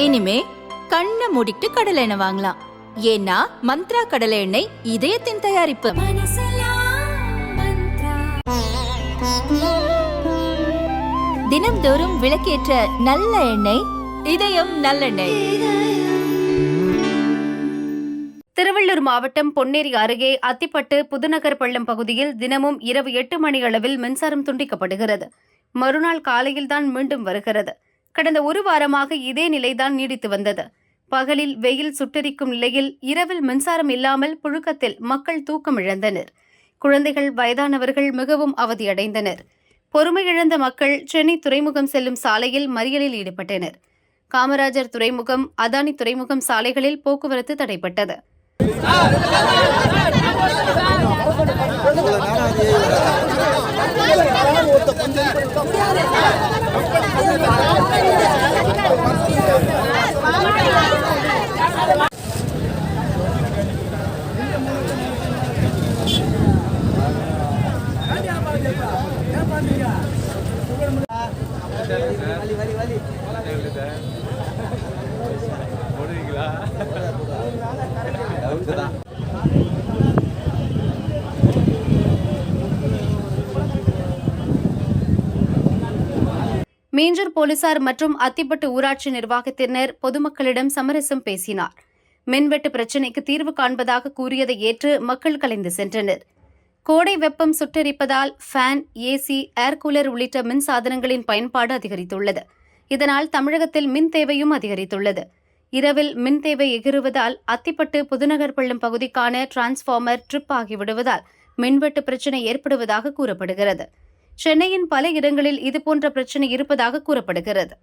இனிமே கண்ணை மூடிட்டு கடலை எண்ணெய் வாங்கலாம். ஏன்னா மந்த்ரா கடலை எண்ணெய் இதயத்தின் தயாரிப்பு. தினம்தோறும் விளக்கேற்ற நல்ல எண்ணெய் இதயம் நல்லெண்ணெய். திருவள்ளூர் மாவட்டம் பொன்னேரி அருகே அத்திப்பட்டு புதுநகர் பள்ளம் பகுதியில் தினமும் இரவு 8 மணி அளவில் மின்சாரம் துண்டிக்கப்படுகிறது. மறுநாள் காலையில்தான் மீண்டும் வருகிறது. கடந்த ஒரு வாரமாக இதே நிலைதான் நீடித்து வந்தது. பகலில் வெயில் சுட்டெரிக்கும் நிலையில் இரவில் மின்சாரம் இல்லாமல் புழுக்கத்தில் மக்கள் தூக்கம் இழந்தனர். குழந்தைகள், வயதானவர்கள் மிகவும் அவதியடைந்தனர். பொறுமை இழந்த மக்கள் சென்னை துறைமுகம் செல்லும் சாலையில் மறியலில் ஈடுபட்டனர். காமராஜர் துறைமுகம், அதானி துறைமுகம் சாலைகளில் போக்குவரத்து தடைப்பட்டது. மீஞ்சூர் போலீசார் மற்றும் அத்திப்பட்டு ஊராட்சி நிர்வாகத்தினர் பொதுமக்களிடம் சமரசம் பேசினார். மின்வெட்டு பிரச்சினைக்கு தீர்வு காண்பதாக கூறியதை ஏற்று மக்கள் கலைந்து சென்றனர். கோடை வெப்பம் சுட்டெரிப்பதால் ஃபேன், ஏசி, ஏர் கூலர் உள்ளிட்ட மின் சாதனங்களின் பயன்பாடு அதிகரித்துள்ளது. இதனால் தமிழகத்தில் மின் தேவையும் அதிகரித்துள்ளது. இரவில் மின் தேவை எகிறுவதால் அத்திப்பட்டு புதுநகர் பள்ளம் பகுதிக்கான டிரான்ஸ்பார்மர் ட்ரிப் ஆகிவிடுவதால் மின்வெட்டு பிரச்சினை ஏற்படுவதாக கூறப்படுகிறது. சென்னையின் பல இடங்களில் இதுபோன்ற பிரச்சினை இருப்பதாக கூறப்படுகிறது.